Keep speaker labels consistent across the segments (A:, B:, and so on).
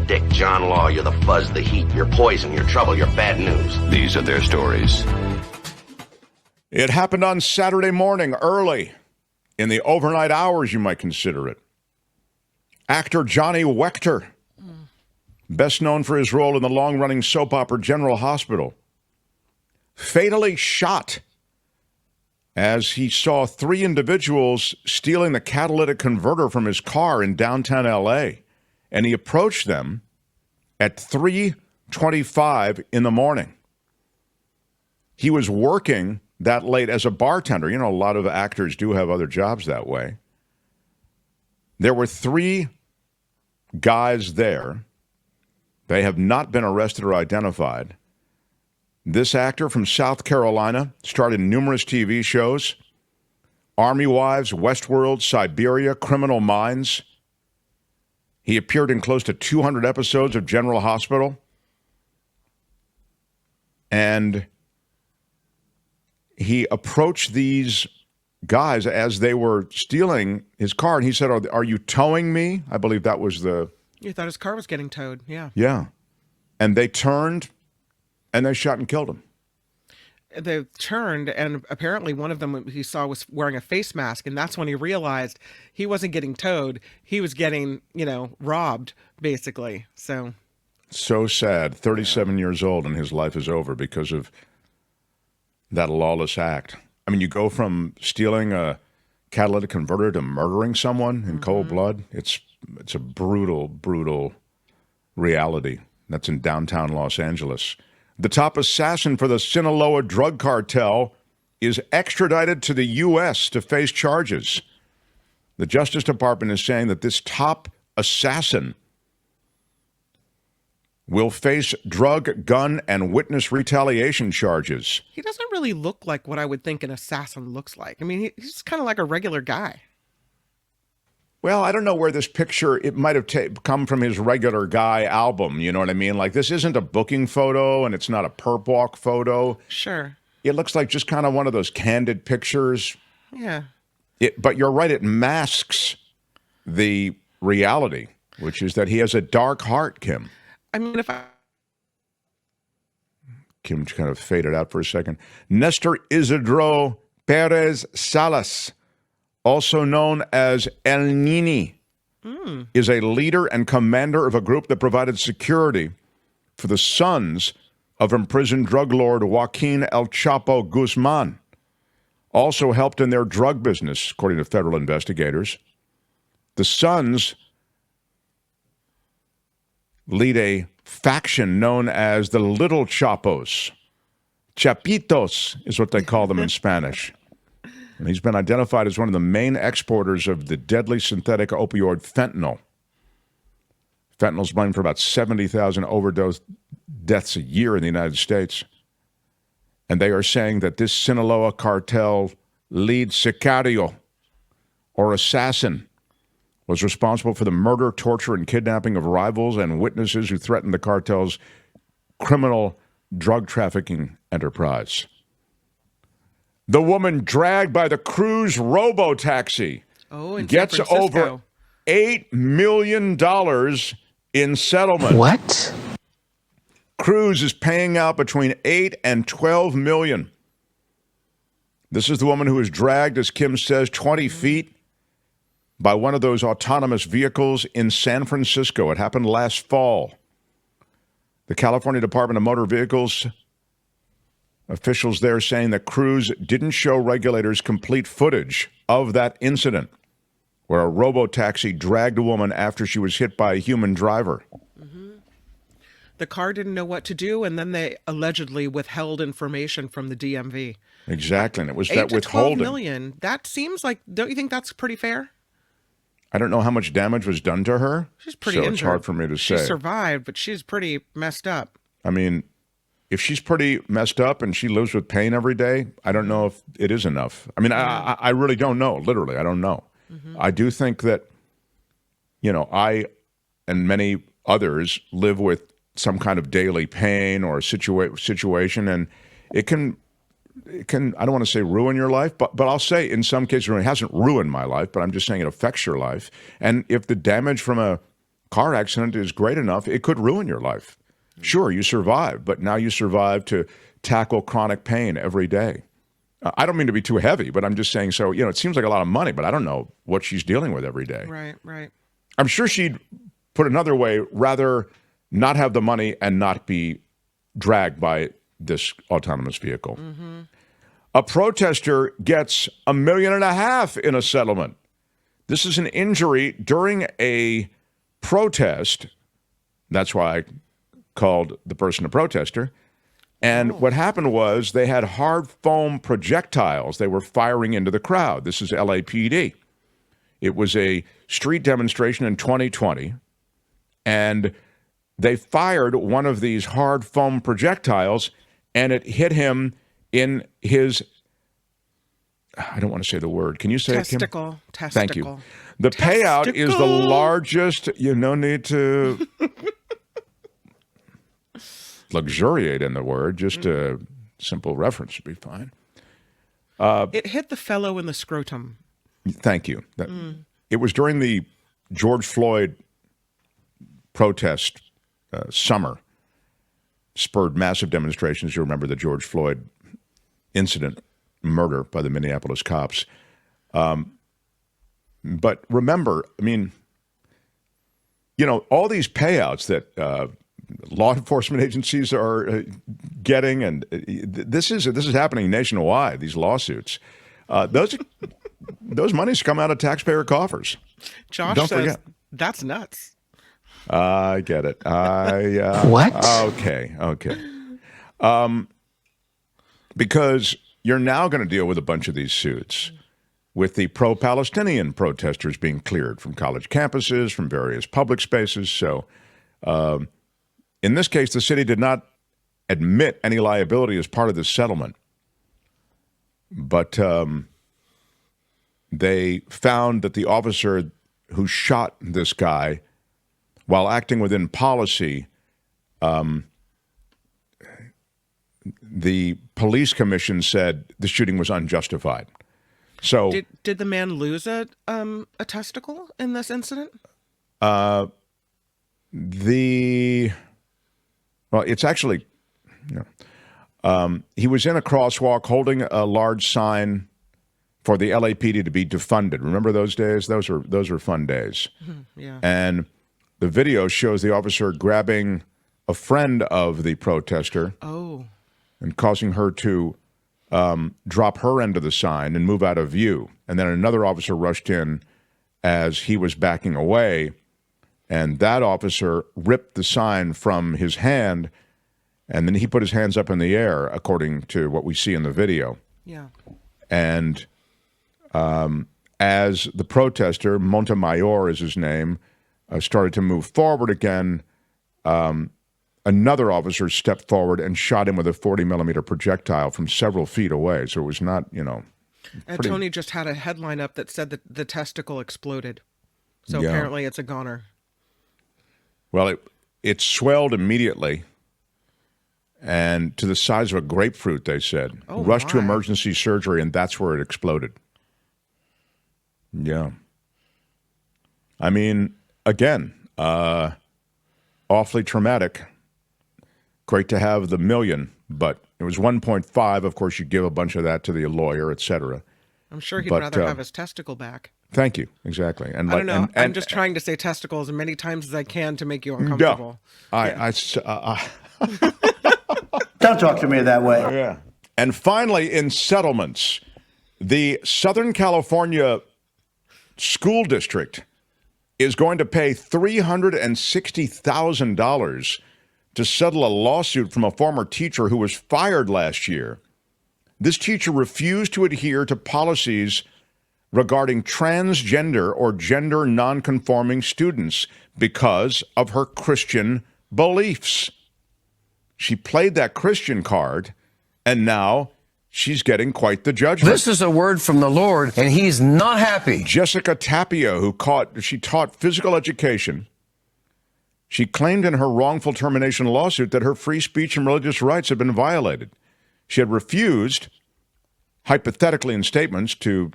A: dick, John Law. You're the buzz, the heat. You're poison. You're trouble. You're bad news.
B: These are their stories.
C: It happened on Saturday morning, early. In the overnight hours, you might consider it. Actor Johnny Wechter, best known for his role in the long-running soap opera General Hospital, fatally shot as he saw three individuals stealing the catalytic converter from his car in downtown L.A., and he approached them at 3:25 in the morning. He was working that late as a bartender. You know, a lot of actors do have other jobs that way. There were three guys there. They have not been arrested or identified. This actor from South Carolina starred in numerous TV shows: Army Wives, Westworld, Siberia, Criminal Minds. He appeared in close to 200 episodes of General Hospital. And he approached these guys as they were stealing his car, and he said, "Are you towing me?" I believe that was the...
D: You thought his car was getting towed, yeah.
C: Yeah. And they turned, and they shot and killed him.
D: They turned, and apparently one of them he saw was wearing a face mask, and that's when he realized he wasn't getting towed. He was getting, robbed, basically. So
C: sad. 37 years old, and his life is over because of that lawless act. I mean, you go from stealing a catalytic converter to murdering someone in cold blood. It's a brutal, brutal reality. That's in downtown Los Angeles. The top assassin for the Sinaloa drug cartel is extradited to the U.S. to face charges. The Justice Department is saying that this top assassin will face drug, gun, and witness retaliation charges.
D: he doesn't really look like what I would think an assassin looks like. I mean, he's kind of like a regular guy.
C: Well, I don't know where this picture, it might have come from his Regular Guy album, you know what I mean? Like, this isn't a booking photo, and it's not a perp walk photo.
D: Sure.
C: It looks like just kind of one of those candid pictures.
D: Yeah.
C: But you're right, it masks the reality, which is that he has a dark heart, Kim.
D: I mean,
C: Kim kind of faded out for a second. Nestor Isidro Perez Salas, also known as El Nini, is a leader and commander of a group that provided security for the sons of imprisoned drug lord Joaquin El Chapo Guzman. Also helped in their drug business, according to federal investigators. The sons lead a faction known as the Little Chapos. Chapitos is what they call them in Spanish. And he's been identified as one of the main exporters of the deadly synthetic opioid fentanyl. Fentanyl's blamed for about 70,000 overdose deaths a year in the United States. And they are saying that this Sinaloa cartel lead sicario, or assassin, was responsible for the murder, torture, and kidnapping of rivals and witnesses who threatened the cartel's criminal drug trafficking enterprise. The woman dragged by the Cruz robotaxi gets over $8 million in settlement.
E: What?
C: Cruz is paying out between $8 and $12 million. This is the woman who was dragged, as Kim says, 20 feet by one of those autonomous vehicles in San Francisco. It happened last fall. The California Department of Motor Vehicles officials there saying that Cruz didn't show regulators complete footage of that incident where a robotaxi dragged a woman after she was hit by a human driver.
D: the car didn't know what to do, and then they allegedly withheld information from the DMV.
C: Exactly, and it was that
D: 8 to 12
C: withholding.
D: million. That seems like, don't you think that's pretty fair?
C: I don't know how much damage was done to her.
D: She's pretty
C: so
D: injured.
C: It's hard for me to say.
D: She survived, but she's pretty messed up.
C: I mean, if she's pretty messed up and she lives with pain every day, I don't know if it is enough. I mean, I really don't know. Literally, I don't know.
D: Mm-hmm.
C: I do think that, you know, I and many others live with some kind of daily pain or situation, and it can, I don't want to say ruin your life, but I'll say in some cases it hasn't ruined my life, but I'm just saying it affects your life. And if the damage from a car accident is great enough, it could ruin your life. Sure, you survive, but now you survive to tackle chronic pain every day. I don't mean to be too heavy, but I'm just saying, so, it seems like a lot of money, but I don't know what she's dealing with every day.
D: Right.
C: I'm sure she'd, put another way, rather not have the money and not be dragged by this autonomous vehicle. Mm-hmm. A protester gets $1.5 million in a settlement. This is an injury during a protest. That's why I called the person a protester. And what happened was they had hard foam projectiles they were firing into the crowd. This is LAPD. It was a street demonstration in 2020, and they fired one of these hard foam projectiles, and it hit him in his, I don't want to say the word. Can you say
D: Testicle.
C: it, Kim?
D: Testicle.
C: Thank you. The payout is the largest, no need to luxuriate in the word, just a simple reference would be fine.
D: It hit the fellow in the scrotum.
C: Thank you. It was during the George Floyd protest summer, spurred massive demonstrations. You remember the George Floyd incident, murder by the Minneapolis cops. But remember, all these payouts that law enforcement agencies are getting, and this is happening nationwide, these lawsuits. Those monies come out of taxpayer coffers.
D: Josh
C: Don't
D: says,
C: forget.
D: that's nuts.
C: I get it.
B: What?
C: Okay. Because you're now going to deal with a bunch of these suits with the pro-Palestinian protesters being cleared from college campuses, from various public spaces. So in this case, the city did not admit any liability as part of this settlement. But they found that the officer who shot this guy, while acting within policy, the police commission said the shooting was unjustified. So
D: did the man lose a testicle in this incident?
C: Well, it's actually, he was in a crosswalk holding a large sign for the LAPD to be defunded. Remember those days? Those were fun days.
D: Yeah.
C: And the video shows the officer grabbing a friend of the protester and causing her to drop her end of the sign and move out of view. And then another officer rushed in as he was backing away, and that officer ripped the sign from his hand, and then he put his hands up in the air, according to what we see in the video.
D: Yeah.
C: And as the protester, Montemayor is his name, started to move forward again, another officer stepped forward and shot him with a 40-millimeter projectile from several feet away. So it was not,
D: And Tony just had a headline up that said that the testicle exploded. So apparently it's a goner.
C: Well, it swelled immediately and to the size of a grapefruit, they said. Rushed to emergency surgery, and that's where it exploded. Yeah. Again, awfully traumatic. Great to have the $1 million, but it was 1.5. Of course, you give a bunch of that to the lawyer, et cetera.
D: I'm sure he'd rather have his testicle back.
C: Thank you. Exactly. And
D: I don't know. I'm just trying to say testicles as many times as I can to make you uncomfortable.
B: Don't talk to me that way.
C: Yeah. And finally, in settlements, the Southern California School District is going to pay $360,000 to settle a lawsuit from a former teacher who was fired last year. This teacher refused to adhere to policies regarding transgender or gender nonconforming students because of her Christian beliefs. She played that Christian card, and now she's getting quite the judgment.
E: This is a word from the Lord, and he's not happy.
C: Jessica Tapia, she taught physical education. She claimed in her wrongful termination lawsuit that her free speech and religious rights had been violated. She had refused, hypothetically in statements to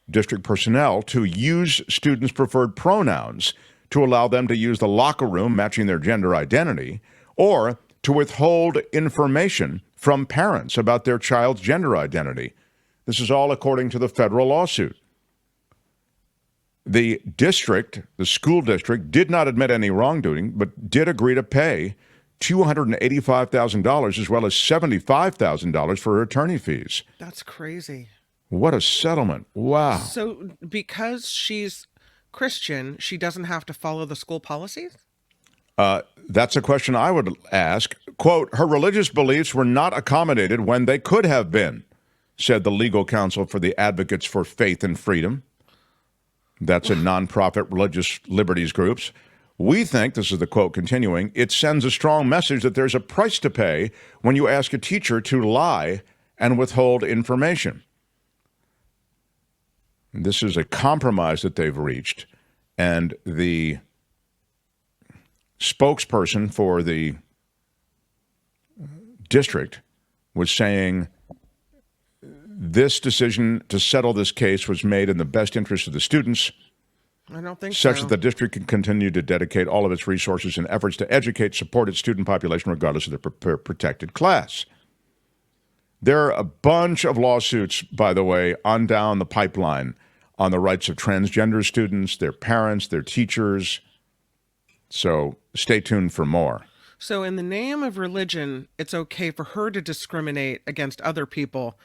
C: district personnel, to use students' preferred pronouns to allow them to use the locker room matching their gender identity, or to withhold information from parents about their child's gender identity. This is all according to the federal lawsuit. The district, the school district, did not admit any wrongdoing, but did agree to pay $285,000 as well as $75,000 for her attorney fees.
D: That's crazy.
C: What a settlement. Wow.
D: So because she's Christian, she doesn't have to follow the school policies?
C: That's a question I would ask. Quote, her religious beliefs were not accommodated when they could have been, said the legal counsel for the Advocates for Faith and Freedom. That's a nonprofit religious liberties groups. We think, this is the quote continuing, it sends a strong message that there's a price to pay when you ask a teacher to lie and withhold information. This is a compromise that they've reached, and the spokesperson for the district was saying this decision to settle this case was made in the best interest of the students,
D: I don't think
C: such
D: so.
C: that the district can continue to dedicate all of its resources and efforts to educate, support its student population regardless of their protected class. There are a bunch of lawsuits, by the way, on down the pipeline on the rights of transgender students, their parents, their teachers. So stay tuned for more.
D: So in the name of religion, it's okay for her to discriminate against other people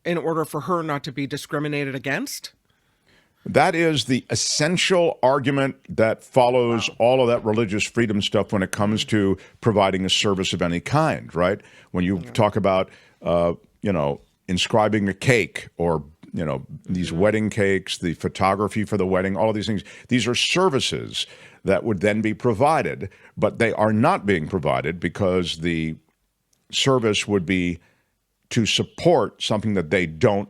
D: in order for her not to be discriminated against?
C: That is the essential argument that follows all of that religious freedom stuff when it comes to providing a service of any kind, right? When you talk about, inscribing a cake or, these wedding cakes, the photography for the wedding, all of these things, these are services that would then be provided, but they are not being provided because the service would be to support something that they don't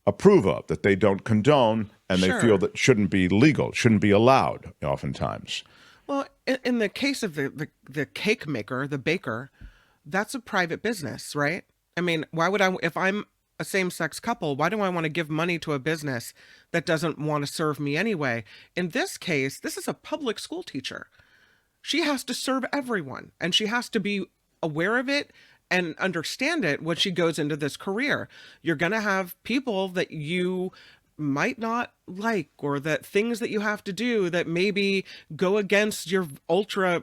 C: approve of, that they don't condone, and they feel that shouldn't be legal, shouldn't be allowed oftentimes.
D: Well, in the case of the cake maker, the baker, that's a private business, right? I mean, why would I, if I'm a same-sex couple, why do I want to give money to a business that doesn't want to serve me anyway? In this case, this is a public school teacher. She has to serve everyone, and she has to be aware of it and understand it when she goes into this career. You're going to have people that you might not like, or that things that you have to do that maybe go against your ultra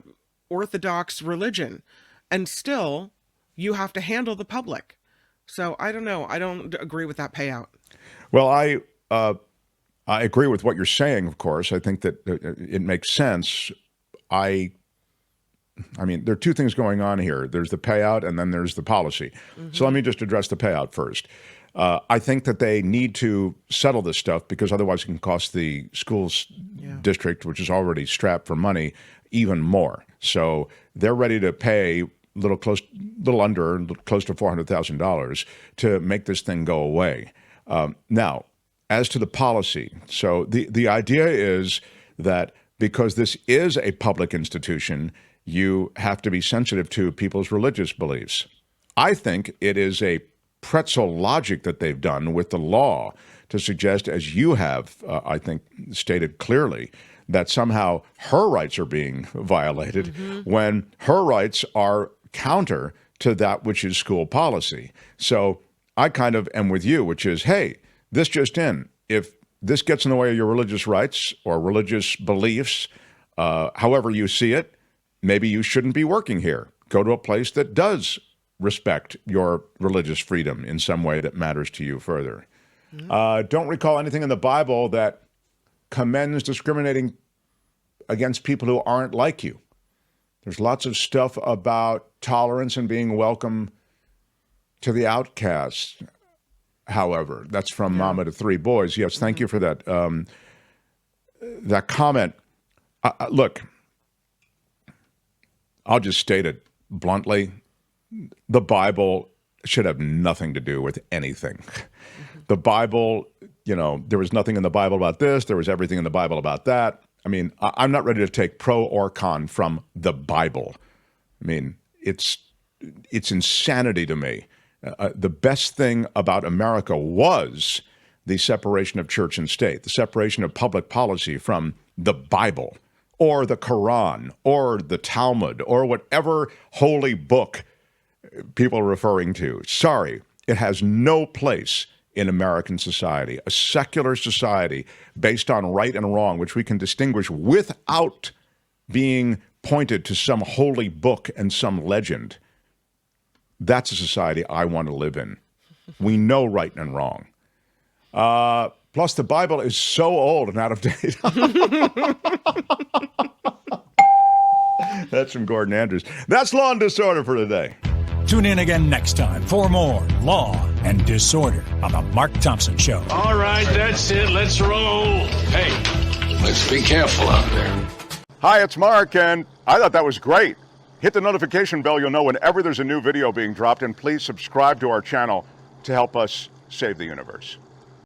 D: orthodox religion, and still you have to handle the public. So I don't know. I don't agree with that payout.
C: Well, I agree with what you're saying, of course. I think that it makes sense. I mean, there are two things going on here. There's the payout and then there's the policy. So let me just address the payout first. I think that they need to settle this stuff because otherwise it can cost the schools district, which is already strapped for money, even more. So they're ready to pay close to $400,000 to make this thing go away. Now, as to the policy, so the idea is that because this is a public institution, you have to be sensitive to people's religious beliefs. I think it is a pretzel logic that they've done with the law to suggest, as you have, I think, stated clearly, that somehow her rights are being violated when her rights are counter to that which is school policy. So I kind of am with you, which is, hey, this just in. If this gets in the way of your religious rights or religious beliefs, however you see it, maybe you shouldn't be working here. Go to a place that does respect your religious freedom in some way that matters to you further. Don't recall anything in the Bible that commends discriminating against people who aren't like you. There's lots of stuff about tolerance and being welcome to the outcast. However, that's from Mama to Three Boys. Yes, thank you for that. That comment. Look, I'll just state it bluntly. The Bible should have nothing to do with anything. The Bible, there was nothing in the Bible about this. There was everything in the Bible about that. I mean, I'm not ready to take pro or con from the Bible. I mean, it's insanity to me. The best thing about America was the separation of church and state, the separation of public policy from the Bible or the Quran or the Talmud or whatever holy book people are referring to. Sorry, it has no place in American society. A secular society based on right and wrong, which we can distinguish without being pointed to some holy book and some legend. That's a society I want to live in. We know right and wrong. Plus, the Bible is so old and out of date. That's from Gordon Andrews. That's Law and Disorder for today.
F: Tune in again next time for more Law and Disorder on The Mark Thompson Show.
G: All right, that's it. Let's roll. Hey, let's be careful out there.
C: Hi, it's Mark, and I thought that was great. Hit the notification bell. You'll know whenever there's a new video being dropped, and please subscribe to our channel to help us save the universe.